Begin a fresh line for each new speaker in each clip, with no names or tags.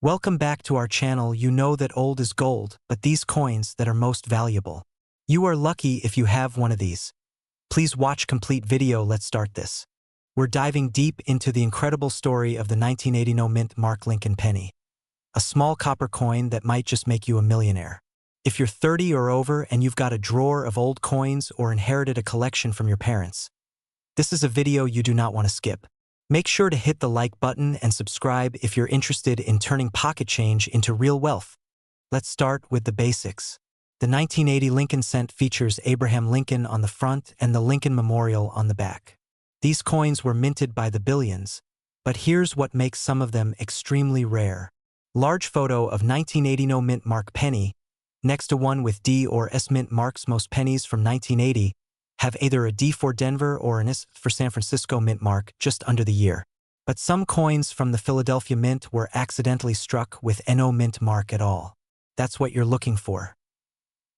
Welcome back to our channel. You know that old is gold, but these coins that are most valuable. You are lucky if you have one of these. Please watch complete video. Let's start this. We're diving deep into the incredible story of the 1980 No Mint Mark Lincoln penny. A small copper coin that might just make you a millionaire. If you're 30 or over and you've got a drawer of old coins or inherited a collection from your parents, this is a video you do not want to skip. Make sure to hit the like button and subscribe if you're interested in turning pocket change into real wealth. Let's start with the basics. The 1980 Lincoln cent features Abraham Lincoln on the front and the Lincoln Memorial on the back. These coins were minted by the billions, but here's what makes some of them extremely rare. Large photo of 1980 No Mint Mark penny, next to one with D or S mint marks. Most pennies from 1980 have either a D for Denver or an S for San Francisco mint mark just under the year. But some coins from the Philadelphia Mint were accidentally struck with no mint mark at all. That's what you're looking for.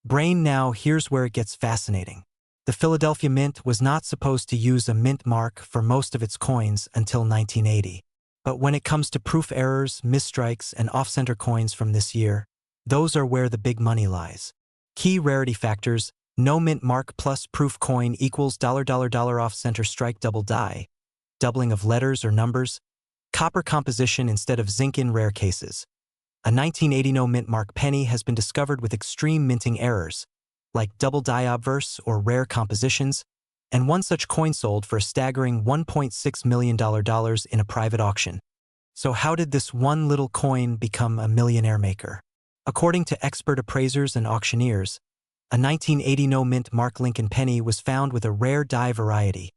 Brain, now here's where it gets fascinating. The Philadelphia Mint was not supposed to use a mint mark for most of its coins until 1980. But when it comes to proof errors, misstrikes, and off-center coins from this year, those are where the big money lies. Key rarity factors: no mint mark plus proof coin equals $$ off-center strike double die, doubling of letters or numbers, copper composition instead of zinc in rare cases. A 1980 no mint mark penny has been discovered with extreme minting errors, like double die obverse or rare compositions, and one such coin sold for a staggering $1.6 million in a private auction. So how did this one little coin become a millionaire maker? According to expert appraisers and auctioneers, a 1980 no mint Mark Lincoln penny was found with a rare die variety,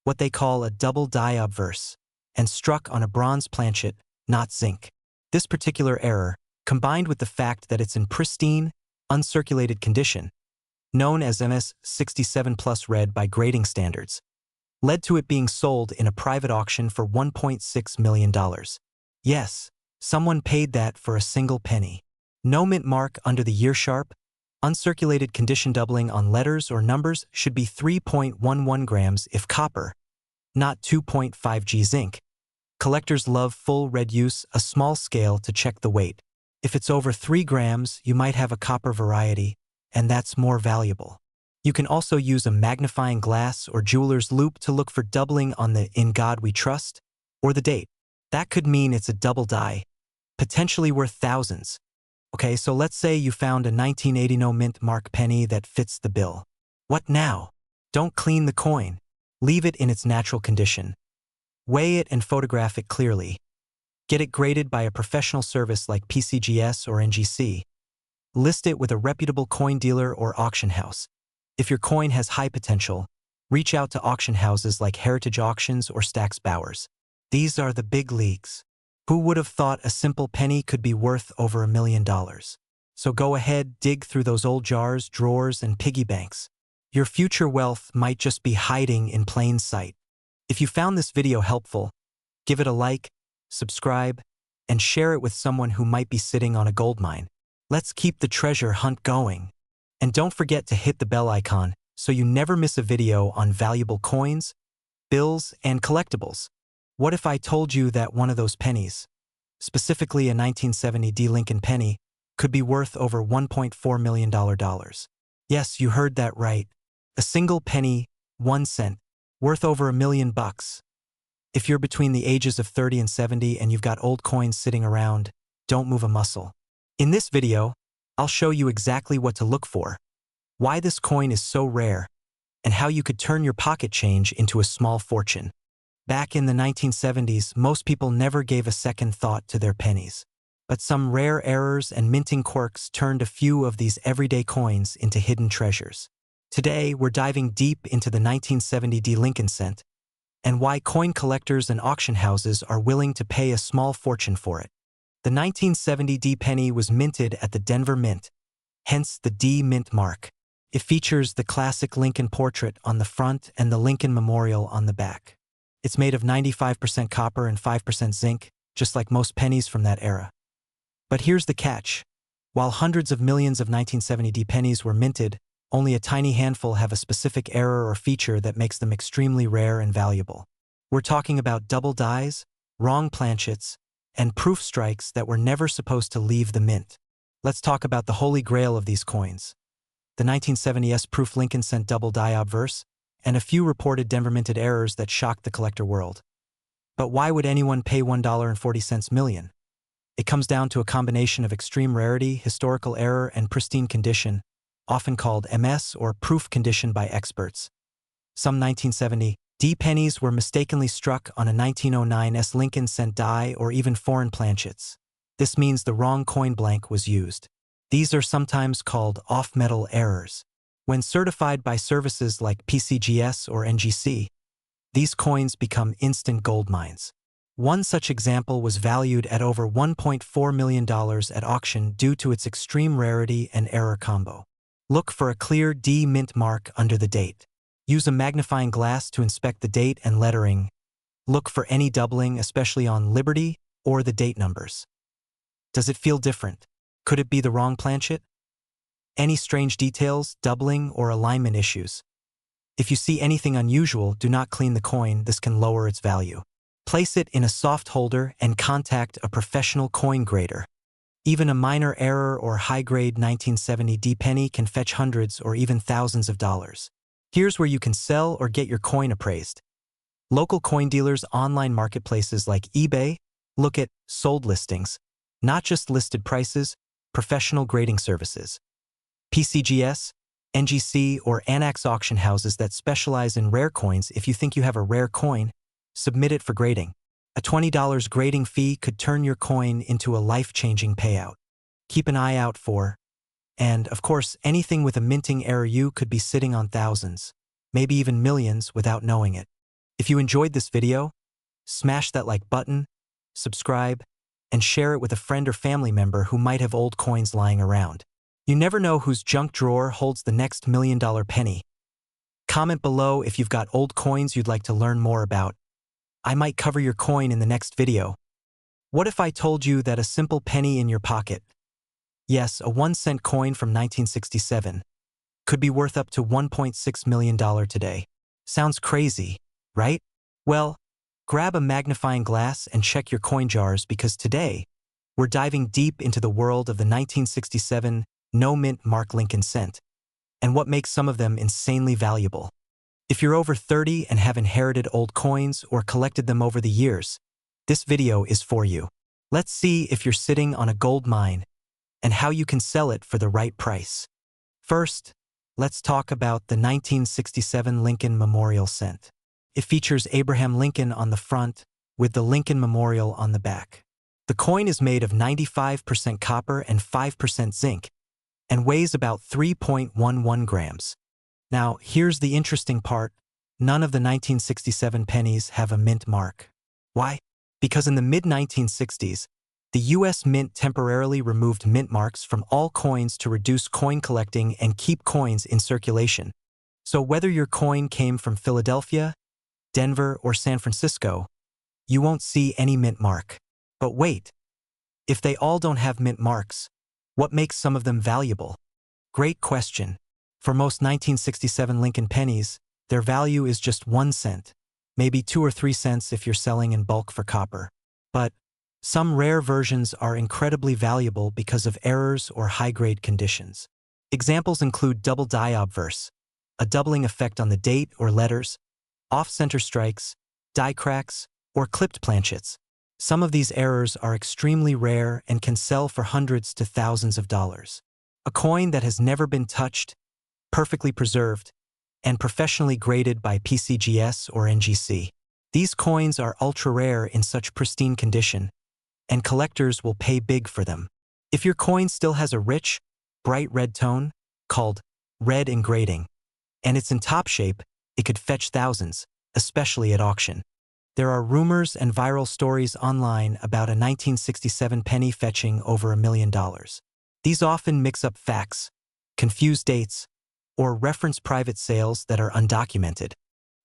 what they call a double die obverse, and struck on a bronze planchet, not zinc. This particular error, combined with the fact that it's in pristine, uncirculated condition, known as MS67 plus red by grading standards, led to it being sold in a private auction for $1.6 million. Yes, someone paid that for a single penny. No mint mark under the year. Sharp, uncirculated condition. Doubling on letters or numbers should be 3.11 grams if copper, not 2.5 g zinc. Collectors love full red use, a small scale to check the weight. If it's over 3 grams, you might have a copper variety, and that's more valuable. You can also use a magnifying glass or jeweler's loupe to look for doubling on the "In God We Trust" or the date. That could mean it's a double die, potentially worth thousands. Okay, so let's say you found a 1980 no mint mark penny that fits the bill. What now? Don't clean the coin. Leave it in its natural condition. Weigh it and photograph it clearly. Get it graded by a professional service like PCGS or NGC. List it with a reputable coin dealer or auction house. If your coin has high potential, reach out to auction houses like Heritage Auctions or Stack's Bowers. These are the big leagues. Who would have thought a simple penny could be worth over $1 million? So go ahead, dig through those old jars, drawers, and piggy banks. Your future wealth might just be hiding in plain sight. If you found this video helpful, give it a like, subscribe, and share it with someone who might be sitting on a gold mine. Let's keep the treasure hunt going. And don't forget to hit the bell icon so you never miss a video on valuable coins, bills, and collectibles. What if I told you that one of those pennies, specifically a 1970 D Lincoln penny, could be worth over $1.4 million? Yes, you heard that right. A single penny, 1 cent, worth over $1 million. If you're between the ages of 30 and 70 and you've got old coins sitting around, don't move a muscle. In this video, I'll show you exactly what to look for, why this coin is so rare, and how you could turn your pocket change into a small fortune. Back in the 1970s, most people never gave a second thought to their pennies. But some rare errors and minting quirks turned a few of these everyday coins into hidden treasures. Today, we're diving deep into the 1970 D Lincoln cent and why coin collectors and auction houses are willing to pay a small fortune for it. The 1970 D penny was minted at the Denver Mint, hence the D mint mark. It features the classic Lincoln portrait on the front and the Lincoln Memorial on the back. It's made of 95% copper and 5% zinc, just like most pennies from that era. But here's the catch. While hundreds of millions of 1970 D pennies were minted, only a tiny handful have a specific error or feature that makes them extremely rare and valuable. We're talking about double dies, wrong planchets, and proof strikes that were never supposed to leave the mint. Let's talk about the holy grail of these coins. The 1970s proof Lincoln cent double die obverse, and a few reported Denver minted errors that shocked the collector world. But why would anyone pay $1.40 million? It comes down to a combination of extreme rarity, historical error, and pristine condition, often called MS or proof condition by experts. Some 1970 D pennies were mistakenly struck on a 1909 Lincoln cent die or even foreign planchets. This means the wrong coin blank was used. These are sometimes called off-metal errors. When certified by services like PCGS or NGC, these coins become instant gold mines. One such example was valued at over $1.4 million at auction due to its extreme rarity and error combo. Look for a clear D mint mark under the date. Use a magnifying glass to inspect the date and lettering. Look for any doubling, especially on Liberty or the date numbers. Does it feel different? Could it be the wrong planchet? Any strange details, doubling, or alignment issues? If you see anything unusual, do not clean the coin. This can lower its value. Place it in a soft holder and contact a professional coin grader. Even a minor error or high-grade 1970 D penny can fetch hundreds or even thousands of dollars. Here's where you can sell or get your coin appraised. Local coin dealers, online marketplaces like eBay, look at sold listings, not just listed prices, professional grading services. PCGS, NGC, or Annex auction houses that specialize in rare coins. If you think you have a rare coin, submit it for grading. A $20 grading fee could turn your coin into a life-changing payout. Keep an eye out for, and of course, anything with a minting error. You could be sitting on thousands, maybe even millions without knowing it. If you enjoyed this video, smash that like button, subscribe, and share it with a friend or family member who might have old coins lying around. You never know whose junk drawer holds the next $1 million penny. Comment below if you've got old coins you'd like to learn more about. I might cover your coin in the next video. What if I told you that a simple penny in your pocket, yes, a 1-cent coin from 1967, could be worth up to $1.6 million today? Sounds crazy, right? Well, grab a magnifying glass and check your coin jars, because today, we're diving deep into the world of the 1967 no-mint mark Lincoln cent, and what makes some of them insanely valuable. If you're over 30 and have inherited old coins or collected them over the years, this video is for you. Let's see if you're sitting on a gold mine and how you can sell it for the right price. First, let's talk about the 1967 Lincoln Memorial cent. It features Abraham Lincoln on the front with the Lincoln Memorial on the back. The coin is made of 95% copper and 5% zinc and weighs about 3.11 grams. Now, here's the interesting part. None of the 1967 pennies have a mint mark. Why? Because in the mid-1960s, the U.S. Mint temporarily removed mint marks from all coins to reduce coin collecting and keep coins in circulation. So whether your coin came from Philadelphia, Denver, or San Francisco, you won't see any mint mark. But wait, if they all don't have mint marks, what makes some of them valuable? Great question. For most 1967 Lincoln pennies, their value is just 1 cent, maybe 2 or 3 cents if you're selling in bulk for copper. But some rare versions are incredibly valuable because of errors or high-grade conditions. Examples include double die obverse, a doubling effect on the date or letters, off-center strikes, die cracks, or clipped planchets. Some of these errors are extremely rare and can sell for hundreds to thousands of dollars. A coin that has never been touched, perfectly preserved, and professionally graded by PCGS or NGC. These coins are ultra-rare in such pristine condition, and collectors will pay big for them. If your coin still has a rich, bright red tone, called red engrading, and it's in top shape, it could fetch thousands, especially at auction. There are rumors and viral stories online about a 1967 penny fetching over $1 million. These often mix up facts, confuse dates, or reference private sales that are undocumented.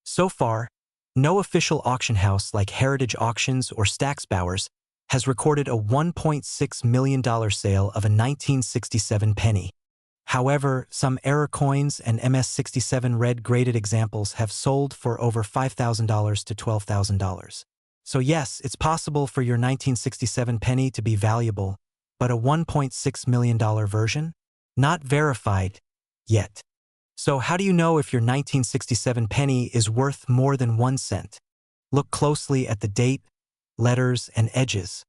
So far, no official auction house like Heritage Auctions or Stack's Bowers has recorded a $1.6 million sale of a 1967 penny. However, some error coins and MS-67 red graded examples have sold for over $5,000 to $12,000. So yes, it's possible for your 1967 penny to be valuable, but a $1.6 million version? Not verified yet. So how do you know if your 1967 penny is worth more than 1 cent? Look closely at the date, letters, and edges.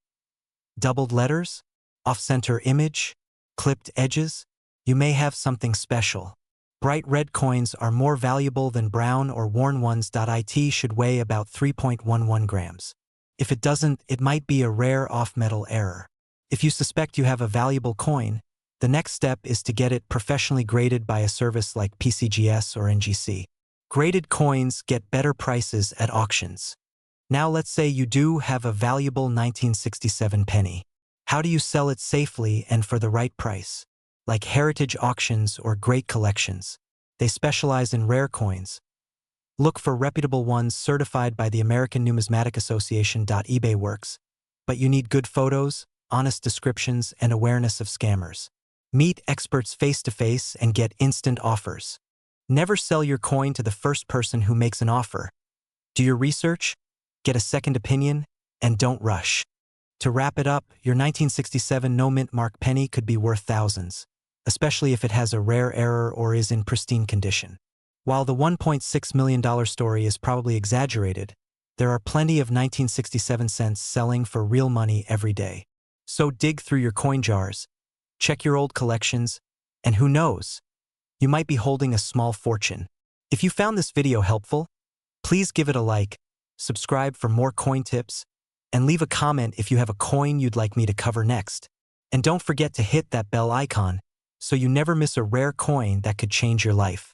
Doubled letters? Off-center image? Clipped edges? You may have something special. Bright red coins are more valuable than brown or worn ones. It should weigh about 3.11 grams. If it doesn't, it might be a rare off-metal error. If you suspect you have a valuable coin, the next step is to get it professionally graded by a service like PCGS or NGC. Graded coins get better prices at auctions. Now let's say you do have a valuable 1967 penny. How do you sell it safely and for the right price? Like heritage auctions or great collections, they specialize in rare coins. Look for reputable ones certified by the American Numismatic Association. eBay works, but you need good photos, honest descriptions, and awareness of scammers. Meet experts face-to-face and get instant offers. Never sell your coin to the first person who makes an offer. Do your research, get a second opinion, and don't rush. To wrap it up, your 1967 no-mint mark penny could be worth thousands, especially if it has a rare error or is in pristine condition. While the $1.6 million story is probably exaggerated, there are plenty of 1967 cents selling for real money every day. So dig through your coin jars, check your old collections, and who knows, you might be holding a small fortune. If you found this video helpful, please give it a like, subscribe for more coin tips, and leave a comment if you have a coin you'd like me to cover next. And don't forget to hit that bell icon so you never miss a rare coin that could change your life.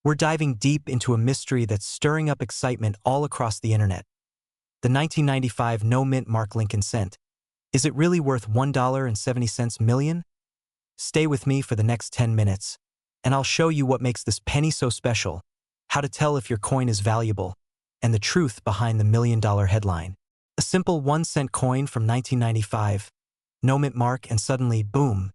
We're diving deep into a mystery that's stirring up excitement all across the internet. The 1995 no-mint mark Lincoln cent. Is it really worth $1.70 million? Stay with me for the next 10 minutes, and I'll show you what makes this penny so special, how to tell if your coin is valuable, and the truth behind the million-dollar headline. A simple 1 cent coin from 1995, no mint mark, and suddenly, boom,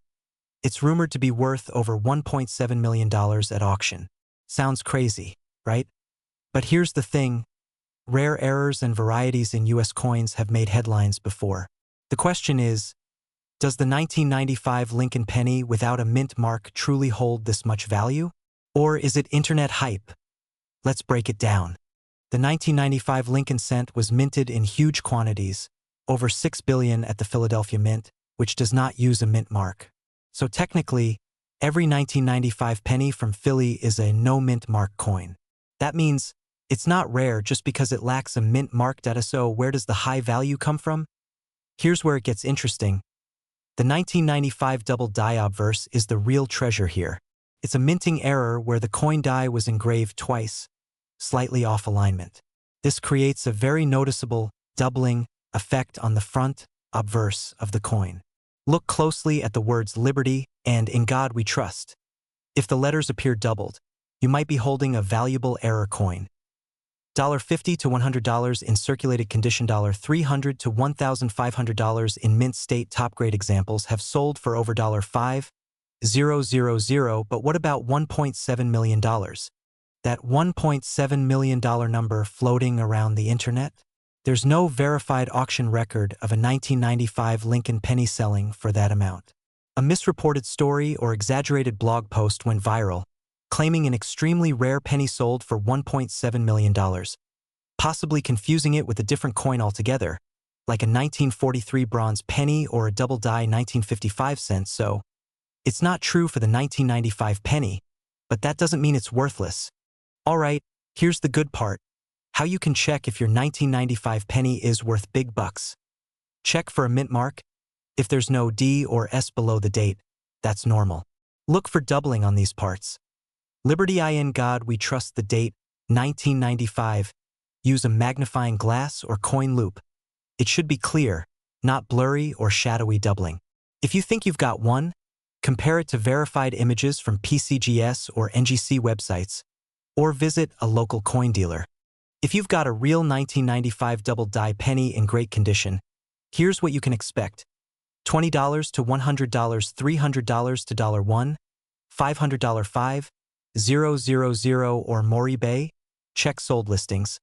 it's rumored to be worth over $1.7 million at auction. Sounds crazy, right? But here's the thing, rare errors and varieties in US coins have made headlines before. The question is, does the 1995 Lincoln penny without a mint mark truly hold this much value? Or is it internet hype? Let's break it down. The 1995 Lincoln cent was minted in huge quantities, over 6 billion at the Philadelphia Mint, which does not use a mint mark. So technically, every 1995 penny from Philly is a no-mint mark coin. That means it's not rare just because it lacks a mint mark. So where does the high value come from? Here's where it gets interesting. The 1995 double die obverse is the real treasure here. It's a minting error where the coin die was engraved twice, slightly off alignment. This creates a very noticeable doubling effect on the front obverse of the coin. Look closely at the words Liberty and In God We Trust. If the letters appear doubled, you might be holding a valuable error coin. $50 to $100 in circulated condition, $300 to $1,500 in mint state. Top grade examples have sold for over $5,000, but what about $1.7 million? That $1.7 million number floating around the internet? There's no verified auction record of a 1995 Lincoln penny selling for that amount. A misreported story or exaggerated blog post went viral, claiming an extremely rare penny sold for $1.7 million, possibly confusing it with a different coin altogether, like a 1943 bronze penny or a double die 1955 cent. So, it's not true for the 1995 penny, but that doesn't mean it's worthless. Alright, here's the good part. How you can check if your 1995 penny is worth big bucks. Check for a mint mark. If there's no D or S below the date, that's normal. Look for doubling on these parts. Liberty in God We Trust, the date, 1995. Use a magnifying glass or coin loop. It should be clear, not blurry or shadowy doubling. If you think you've got one, compare it to verified images from PCGS or NGC websites, or visit a local coin dealer. If you've got a real 1995 double die penny in great condition, here's what you can expect. $20 to $100, $300 to $1, $500 $5,000 or more. eBay, check sold listings,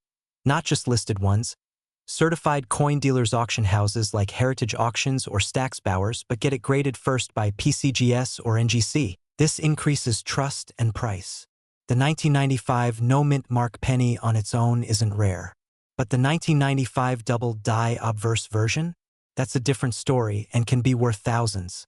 not just listed ones. Certified coin dealers auction houses like Heritage Auctions or Stack's Bowers, but get it graded first by PCGS or NGC. This increases trust and price. The 1995 no-mint mark penny on its own isn't rare. But the 1995 double die obverse version? That's a different story and can be worth thousands.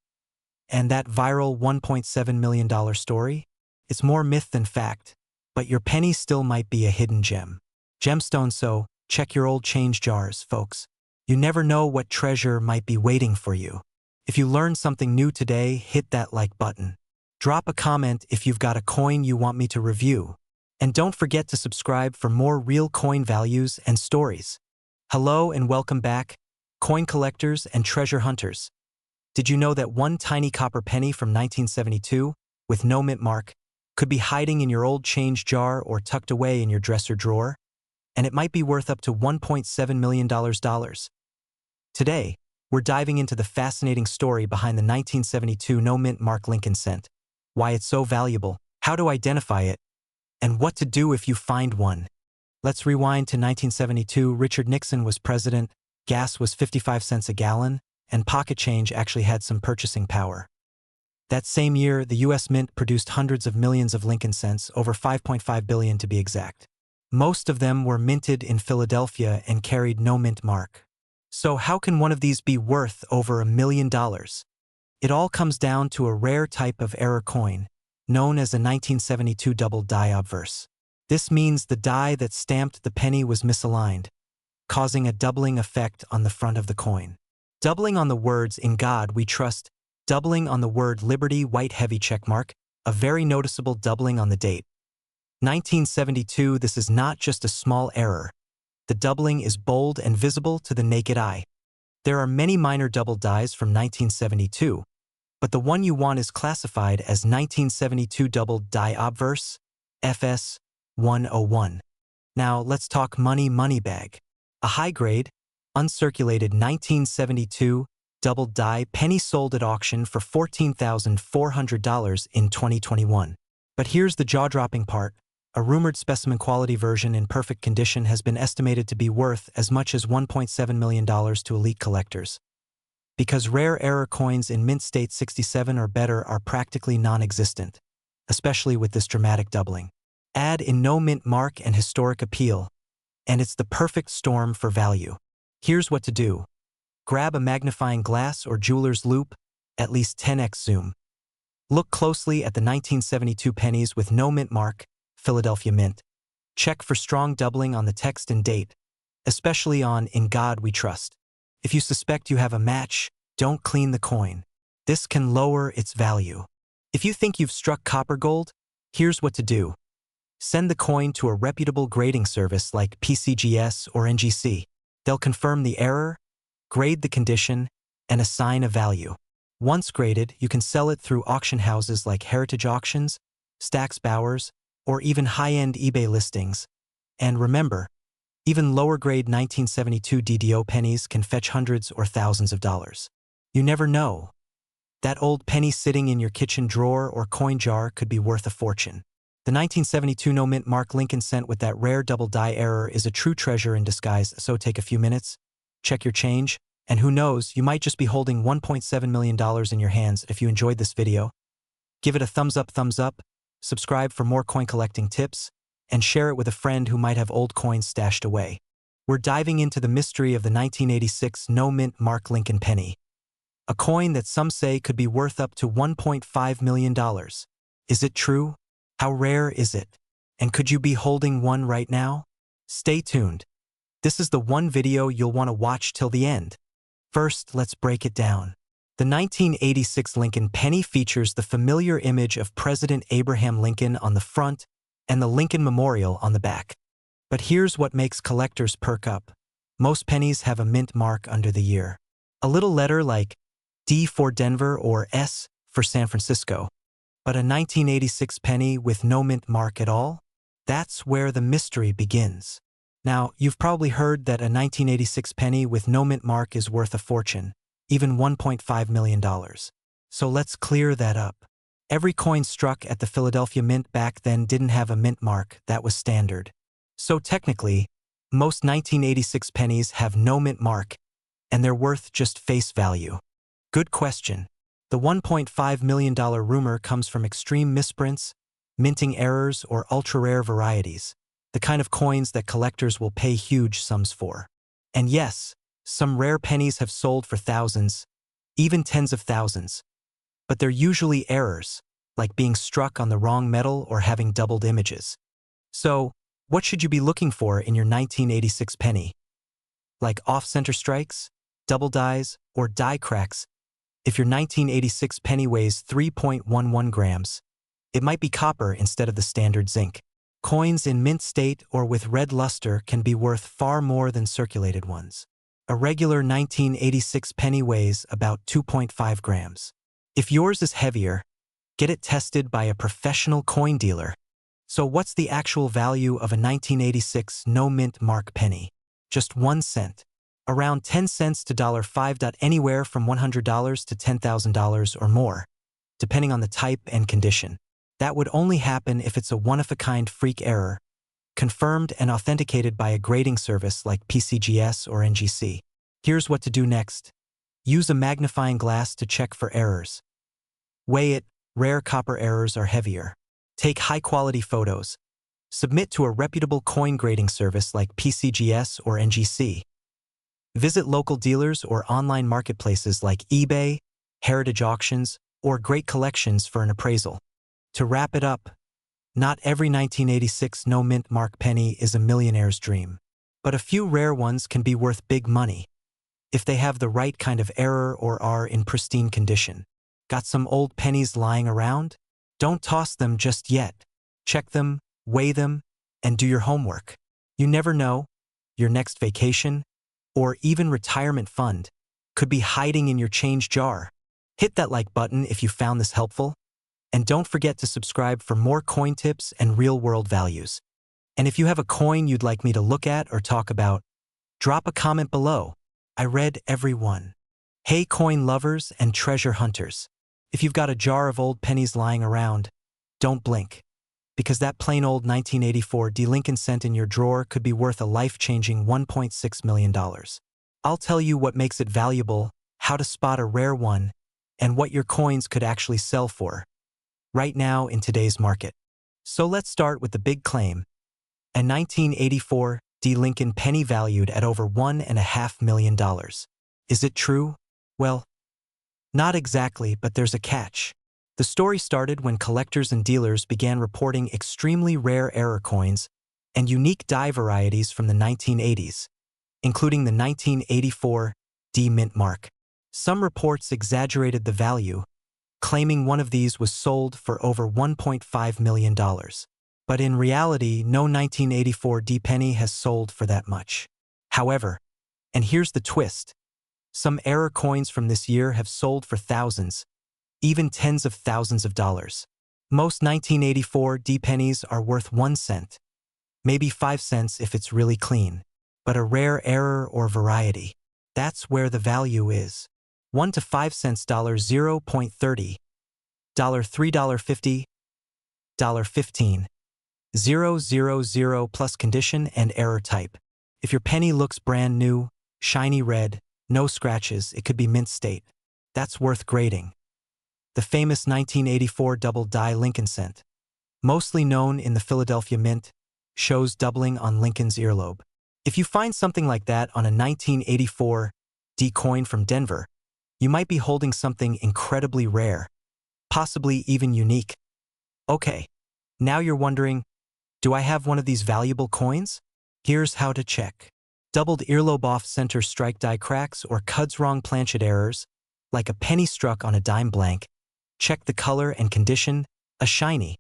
And that viral $1.7 million story? It's more myth than fact, but your penny still might be a hidden gem. Gemstone, so check your old change jars, folks. You never know what treasure might be waiting for you. If you learned something new today, hit that like button. Drop a comment if you've got a coin you want me to review. And don't forget to subscribe for more real coin values and stories. Hello and welcome back, coin collectors and treasure hunters. Did you know that one tiny copper penny from 1972, with no mint mark, could be hiding in your old change jar or tucked away in your dresser drawer? And it might be worth up to $1.7 million. Today, we're diving into the fascinating story behind the 1972 no mint mark Lincoln cent, why it's so valuable, how to identify it, and what to do if you find one. Let's rewind to 1972. Richard Nixon was president, gas was 55 cents a gallon, and pocket change actually had some purchasing power. That same year, the U.S. Mint produced hundreds of millions of Lincoln cents, over 5.5 billion to be exact. Most of them were minted in Philadelphia and carried no mint mark. So how can one of these be worth over $1 million? It all comes down to a rare type of error coin, known as a 1972 double die obverse. This means the die that stamped the penny was misaligned, causing a doubling effect on the front of the coin. Doubling on the words "In God We Trust," doubling on the word "Liberty" white heavy checkmark, a very noticeable doubling on the date. 1972. This is not just a small error. The doubling is bold and visible to the naked eye. There are many minor double dies from 1972, but the one you want is classified as 1972 double die obverse, FS 101. Now let's talk money bag. A high-grade, uncirculated 1972 double die penny sold at auction for $14,400 in 2021. But here's the jaw-dropping part. A rumored specimen quality version in perfect condition has been estimated to be worth as much as $1.7 million to elite collectors. Because rare error coins in mint state 67 or better are practically non-existent, especially with this dramatic doubling. Add in no mint mark and historic appeal, and it's the perfect storm for value. Here's what to do. Grab a magnifying glass or jeweler's loupe, at least 10x zoom. Look closely at the 1972 pennies with no mint mark, Philadelphia Mint. Check for strong doubling on the text and date, especially on "In God We Trust." If you suspect you have a match, don't clean the coin. This can lower its value. If you think you've struck copper gold, here's what to do. Send the coin to a reputable grading service like PCGS or NGC. They'll confirm the error, grade the condition, and assign a value. Once graded, you can sell it through auction houses like Heritage Auctions, Stack's Bowers, or even high-end eBay listings. And remember, even lower-grade 1972 DDO pennies can fetch hundreds or thousands of dollars. You never know. That old penny sitting in your kitchen drawer or coin jar could be worth a fortune. The 1972 no mint mark Lincoln cent with that rare double die error is a true treasure in disguise, so take a few minutes, check your change, and who knows, you might just be holding $1.7 million in your hands. If you enjoyed this video, give it a thumbs up, subscribe for more coin collecting tips, and share it with a friend who might have old coins stashed away. We're diving into the mystery of the 1986 no mint mark Lincoln penny, a coin that some say could be worth up to $1.5 million. Is it true? How rare is it? And could you be holding one right now? Stay tuned. This is the one video you'll want to watch till the end. First, let's break it down. The 1986 Lincoln penny features the familiar image of President Abraham Lincoln on the front and the Lincoln Memorial on the back. But here's what makes collectors perk up. Most pennies have a mint mark under the year. A little letter like D for Denver or S for San Francisco. But a 1986 penny with no mint mark at all? That's where the mystery begins. Now, you've probably heard that a 1986 penny with no mint mark is worth a fortune, even $1.5 million. So let's clear that up. Every coin struck at the Philadelphia Mint back then didn't have a mint mark. That was standard. So technically, Most 1986 pennies have no mint mark, and they're worth just face value. Good question. The $1.5 million rumor comes from extreme misprints, minting errors, or ultra-rare varieties, the kind of coins that collectors will pay huge sums for. And yes, some rare pennies have sold for thousands, even tens of thousands. But they're usually errors, like being struck on the wrong metal or having doubled images. So, what should you be looking for in your 1986 penny? Like off-center strikes, double dies, or die cracks? If your 1986 penny weighs 3.11 grams, it might be copper instead of the standard zinc. Coins in mint state or with red luster can be worth far more than circulated ones. A regular 1986 penny weighs about 2.5 grams. If yours is heavier, get it tested by a professional coin dealer. So what's the actual value of a 1986 no-mint mark penny? Just 1 cent. Around 10 cents to $5. Anywhere from $100 to $10,000 or more, depending on the type and condition. That would only happen if it's a one-of-a-kind freak error, confirmed and authenticated by a grading service like PCGS or NGC. Here's what to do next. Use a magnifying glass to check for errors. Weigh it. Rare copper errors are heavier. Take high-quality photos. Submit to a reputable coin grading service like PCGS or NGC. Visit local dealers or online marketplaces like eBay, Heritage Auctions, or Great Collections for an appraisal. To wrap it up, not every 1986 no-mint mark penny is a millionaire's dream, but a few rare ones can be worth big money if they have the right kind of error or are in pristine condition. Got some old pennies lying around? Don't toss them just yet. Check them, weigh them, and do your homework. You never know, your next vacation, or even retirement fund, could be hiding in your change jar. Hit that like button if you found this helpful, and don't forget to subscribe for more coin tips and real-world values. And if you have a coin you'd like me to look at or talk about, drop a comment below. I read every one. Hey coin lovers and treasure hunters. If you've got a jar of old pennies lying around, don't blink, because that plain old 1984 D Lincoln cent in your drawer could be worth a life-changing $1.6 million. I'll tell you what makes it valuable, how to spot a rare one, and what your coins could actually sell for right now in today's market. So let's start with the big claim. A 1984 D Lincoln penny valued at over $1.5 million. Is it true? Well, not exactly, but there's a catch. The story started when collectors and dealers began reporting extremely rare error coins and unique die varieties from the 1980s, including the 1984 D mint mark. Some reports exaggerated the value, claiming one of these was sold for over $1.5 million. But in reality, no 1984 D penny has sold for that much. However, and here's the twist, some error coins from this year have sold for thousands, even tens of thousands of dollars. Most 1984 D pennies are worth 1 cent, maybe 5 cents if it's really clean. But a rare error or variety, that's where the value is. 1 to 5 cents, $0.30, $3, $50, $15, 000 plus condition and error type. If your penny looks brand new, shiny red, no scratches, it could be mint state. That's worth grading. The famous 1984 double die Lincoln cent, mostly known in the Philadelphia Mint, shows doubling on Lincoln's earlobe. If you find something like that on a 1984 D coin from Denver, you might be holding something incredibly rare, possibly even unique. Okay, now you're wondering, do I have one of these valuable coins? Here's how to check. Doubled earlobe off-center strike die cracks or cuds wrong planchet errors, like a penny struck on a dime blank. Check the color and condition. A shiny,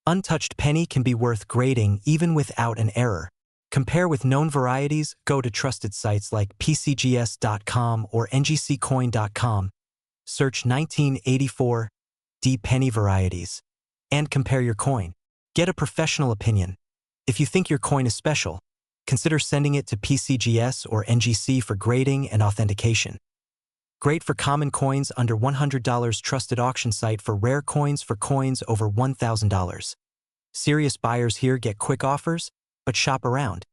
untouched penny can be worth grading even without an error. Compare with known varieties. Go to trusted sites like PCGS.com or NGCcoin.com. Search 1984 D penny varieties and compare your coin. Get a professional opinion. If you think your coin is special, consider sending it to PCGS or NGC for grading and authentication. Great for common coins under $100. Trusted auction site for rare coins for coins over $1,000. Serious buyers here get quick offers, but shop around.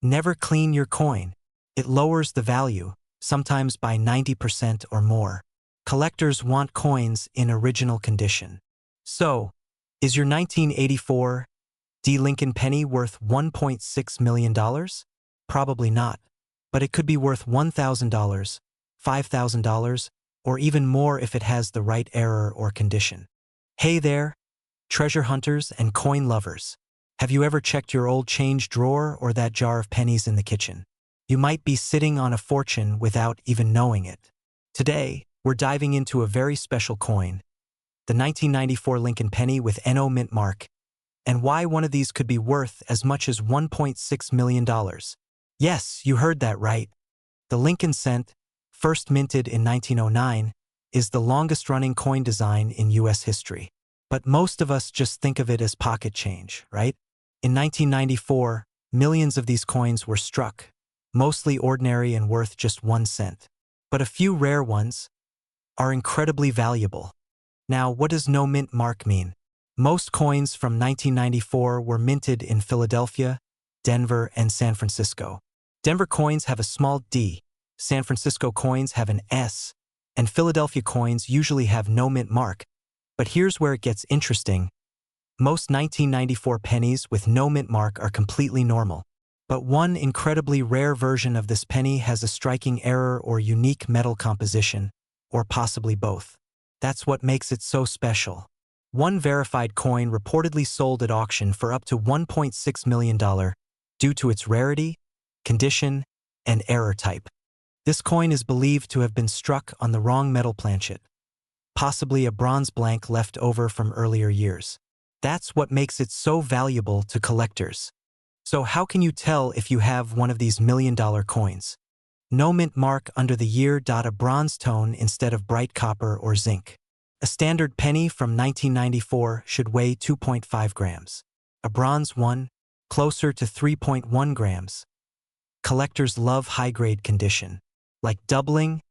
Never clean your coin. It lowers the value, sometimes by 90% or more. Collectors want coins in original condition. So, is your 1984 D. Lincoln penny worth $1.6 million? Probably not. But it could be worth $1,000, $5,000, or even more if it has the right error or condition. Hey there, treasure hunters and coin lovers. Have you ever checked your old change drawer or that jar of pennies in the kitchen? You might be sitting on a fortune without even knowing it. Today, we're diving into a very special coin, the 1994 Lincoln penny with NO mint mark, and why one of these could be worth as much as $1.6 million. Yes, you heard that right. The Lincoln cent, first minted in 1909, is the longest-running coin design in U.S. history. But most of us just think of it as pocket change, right? In 1994, millions of these coins were struck, mostly ordinary and worth just 1 cent. But a few rare ones are incredibly valuable. Now, what does no mint mark mean? Most coins from 1994 were minted in Philadelphia, Denver, and San Francisco. Denver coins have a small d, San Francisco coins have an S, and Philadelphia coins usually have no mint mark. But here's where it gets interesting. Most 1994 pennies with no mint mark are completely normal. But one incredibly rare version of this penny has a striking error or unique metal composition, or possibly both. That's what makes it so special. One verified coin reportedly sold at auction for up to $1.6 million due to its rarity, condition, and error type. This coin is believed to have been struck on the wrong metal planchet, possibly a bronze blank left over from earlier years. That's what makes it so valuable to collectors. So how can you tell if you have one of these million-dollar coins? No mint mark under the year. A bronze tone instead of bright copper or zinc. A standard penny from 1994 should weigh 2.5 grams. A bronze one, closer to 3.1 grams. Collectors love high-grade condition, like doubling,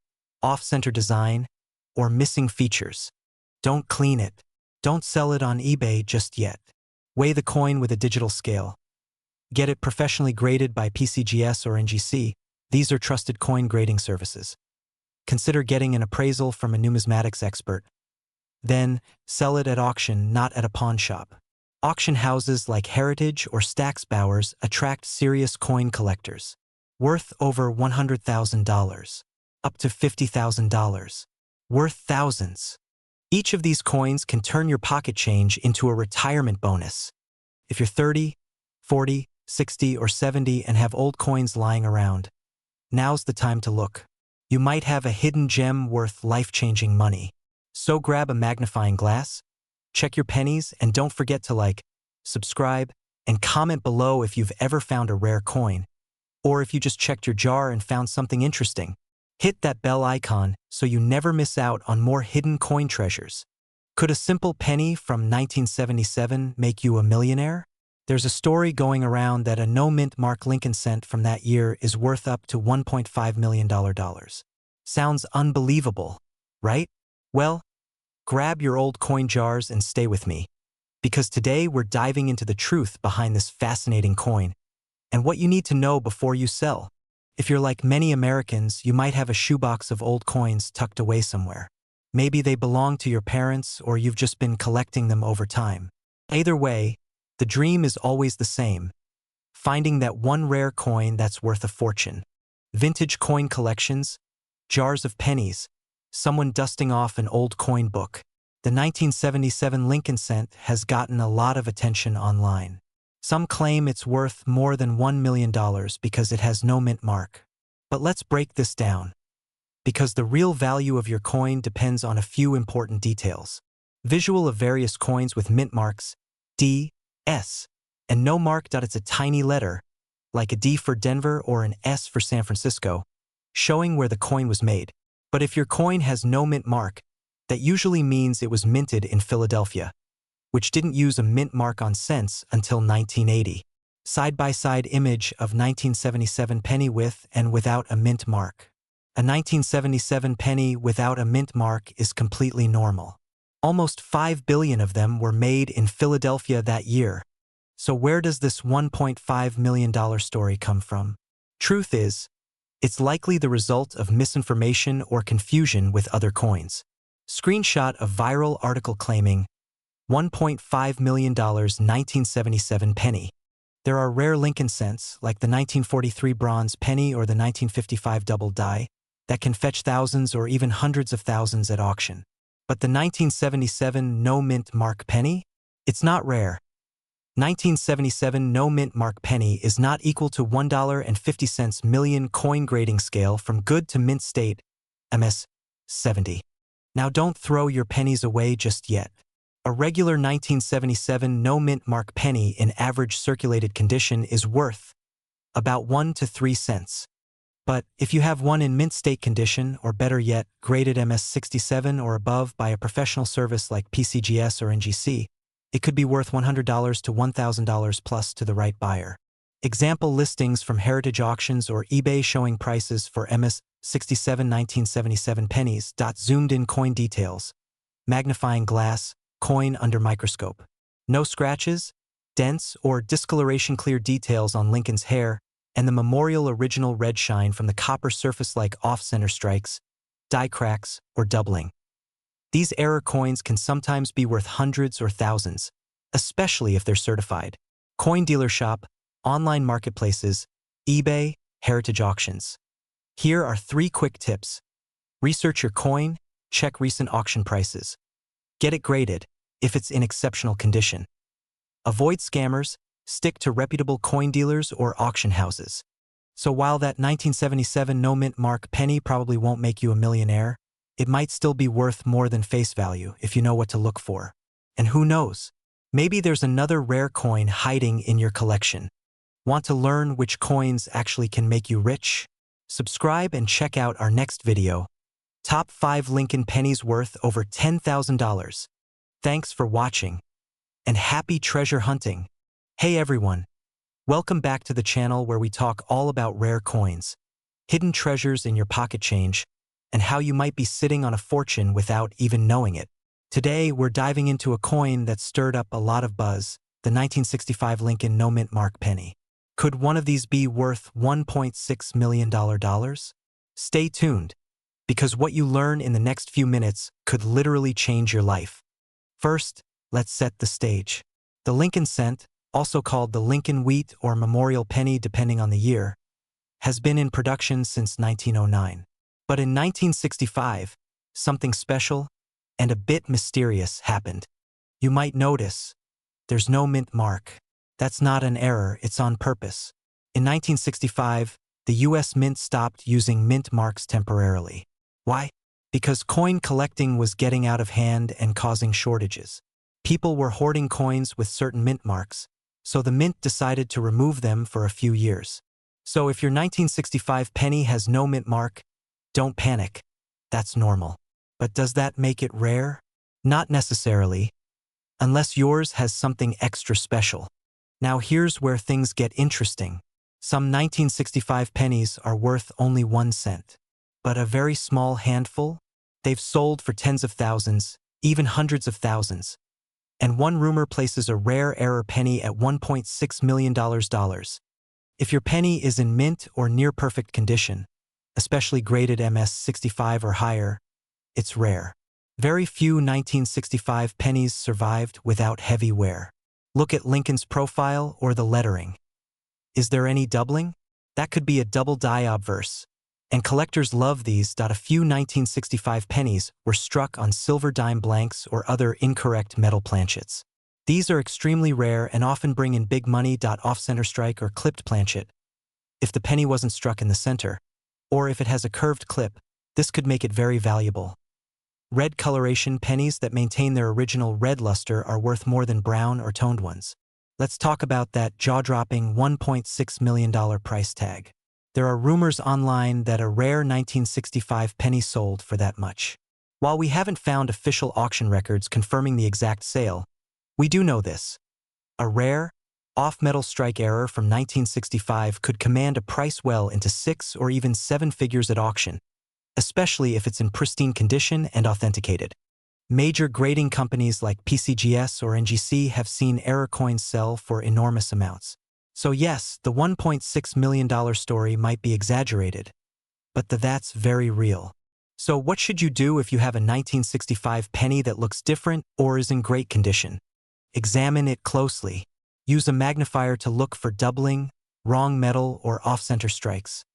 off-center design, or missing features. Don't clean it. Don't sell it on eBay just yet. Weigh the coin with a digital scale. Get it professionally graded by PCGS or NGC. These are trusted coin grading services. Consider getting an appraisal from a numismatics expert. Then, sell it at auction, not at a pawn shop. Auction houses like Heritage or Stack's Bowers attract serious coin collectors. Worth over $100,000. Up to $50,000. Worth thousands. Each of these coins can turn your pocket change into a retirement bonus. If you're 30, 40, 60, or 70 and have old coins lying around, now's the time to look. You might have a hidden gem worth life-changing money. So grab a magnifying glass, check your pennies, and don't forget to like, subscribe, and comment below if you've ever found a rare coin, or if you just checked your jar and found something interesting. Hit that bell icon so you never miss out on more hidden coin treasures. Could a simple penny from 1977 make you a millionaire? There's a story going around that a no-mint mark Lincoln cent from that year is worth up to $1.5 million. Sounds unbelievable, right? Well, grab your old coin jars and stay with me, because today we're diving into the truth behind this fascinating coin and what you need to know before you sell. If you're like many Americans, you might have a shoebox of old coins tucked away somewhere. Maybe they belong to your parents or you've just been collecting them over time. Either way, the dream is always the same: finding that one rare coin that's worth a fortune. Vintage coin collections, jars of pennies, someone dusting off an old coin book. The 1977 Lincoln cent has gotten a lot of attention online. Some claim it's worth more than $1 million because it has no mint mark. But let's break this down, because the real value of your coin depends on a few important details. Visual of various coins with mint marks, D, S, and no mark. It's a tiny letter, like a D for Denver or an S for San Francisco, showing where the coin was made. But if your coin has no mint mark, that usually means it was minted in Philadelphia, which didn't use a mint mark on cents until 1980. Side-by-side image of 1977 penny with and without a mint mark. A 1977 penny without a mint mark is completely normal. Almost 5 billion of them were made in Philadelphia that year, So where does this $1.5 million story come from? Truth is, it's likely the result of misinformation or confusion with other coins. Screenshot of viral article claiming $1.5 million 1977 penny. There are rare Lincoln cents, like the 1943 bronze penny or the 1955 double die, that can fetch thousands or even hundreds of thousands at auction. But the 1977 no-mint mark penny? It's not rare. 1977 no-mint mark penny is not equal to $1.50 million coin grading scale from good to mint state, MS 70. Now don't throw your pennies away just yet. A regular 1977 no-mint mark penny in average circulated condition is worth about 1 to 3 cents. But if you have one in mint state condition, or better yet, graded MS 67 or above by a professional service like PCGS or NGC, it could be worth $100 to $1,000 plus to the right buyer. Example listings from Heritage Auctions or eBay showing prices for MS 67 1977 pennies. Zoomed in coin details. Magnifying glass, coin under microscope. No scratches, dents, or discoloration. Clear details on Lincoln's hair, and the memorial original red shine from the copper surface like off-center strikes, die cracks, or doubling. These error coins can sometimes be worth hundreds or thousands, especially if they're certified. Coin dealer shop, online marketplaces, eBay, Heritage Auctions. Here are 3 quick tips. Research your coin, check recent auction prices. Get it graded, if it's in exceptional condition. Avoid scammers, stick to reputable coin dealers or auction houses. So while that 1977 no-mint mark penny probably won't make you a millionaire, it might still be worth more than face value if you know what to look for. And who knows? Maybe there's another rare coin hiding in your collection. Want to learn which coins actually can make you rich? Subscribe and check out our next video. Top 5 Lincoln pennies worth over $10,000. Thanks for watching, and happy treasure hunting. Hey everyone, welcome back to the channel where we talk all about rare coins, hidden treasures in your pocket change, and how you might be sitting on a fortune without even knowing it. Today, we're diving into a coin that stirred up a lot of buzz, the 1965 Lincoln no-mint mark penny. Could one of these be worth $1.6 million? Stay tuned, because what you learn in the next few minutes could literally change your life. First, let's set the stage. The Lincoln cent, also called the Lincoln wheat or memorial penny depending on the year, has been in production since 1909. But in 1965, something special and a bit mysterious happened. You might notice, there's no mint mark. That's not an error, it's on purpose. In 1965, the US Mint stopped using mint marks temporarily. Why? Because coin collecting was getting out of hand and causing shortages. People were hoarding coins with certain mint marks, so the mint decided to remove them for a few years. So if your 1965 penny has no mint mark, don't panic. That's normal. But does that make it rare? Not necessarily, unless yours has something extra special. Now here's where things get interesting. Some 1965 pennies are worth only 1 cent. But a very small handful? They've sold for tens of thousands, even hundreds of thousands. And one rumor places a rare error penny at $1.6 million. If your penny is in mint or near perfect condition, especially graded MS 65 or higher, it's rare. Very few 1965 pennies survived without heavy wear. Look at Lincoln's profile or the lettering. Is there any doubling? That could be a double die obverse. And collectors love these. A few 1965 pennies were struck on silver dime blanks or other incorrect metal planchets. These are extremely rare and often bring in big money. Off-center strike or clipped planchet. If the penny wasn't struck in the center, or if it has a curved clip, this could make it very valuable. Red coloration pennies that maintain their original red luster are worth more than brown or toned ones. Let's talk about that jaw-dropping $1.6 million price tag. There are rumors online that a rare 1965 penny sold for that much. While we haven't found official auction records confirming the exact sale, we do know this. A rare, off-metal strike error from 1965 could command a price well into 6 or even 7 figures at auction, especially if it's in pristine condition and authenticated. Major grading companies like PCGS or NGC have seen error coins sell for enormous amounts. So yes, the $1.6 million story might be exaggerated, but that's very real. So what should you do if you have a 1965 penny that looks different or is in great condition? Examine it closely. Use a magnifier to look for doubling, wrong metal, or off-center strikes.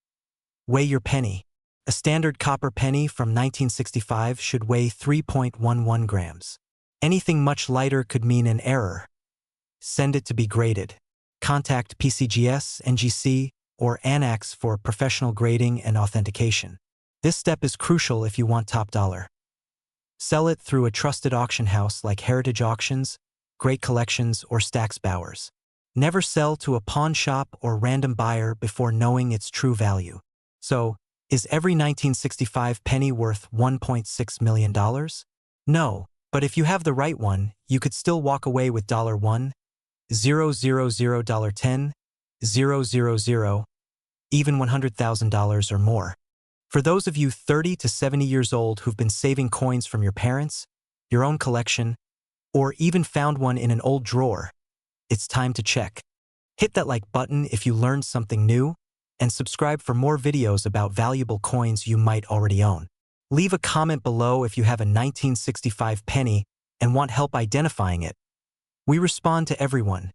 Weigh your penny. A standard copper penny from 1965 should weigh 3.11 grams. Anything much lighter could mean an error. Send it to be graded. Contact PCGS, NGC, or ANAX for professional grading and authentication. This step is crucial if you want top dollar. Sell it through a trusted auction house like Heritage Auctions, Great Collections, or Stax Bowers. Never sell to a pawn shop or random buyer before knowing its true value. So, is every 1965 penny worth $1.6 million? No, but if you have the right one, you could still walk away with $1, $000, $10, $000, even $100,000 or more. For those of you 30 to 70 years old who've been saving coins from your parents, your own collection, or even found one in an old drawer, it's time to check. Hit that like button if you learned something new, and subscribe for more videos about valuable coins you might already own. Leave a comment below if you have a 1965 penny and want help identifying it. We respond to everyone,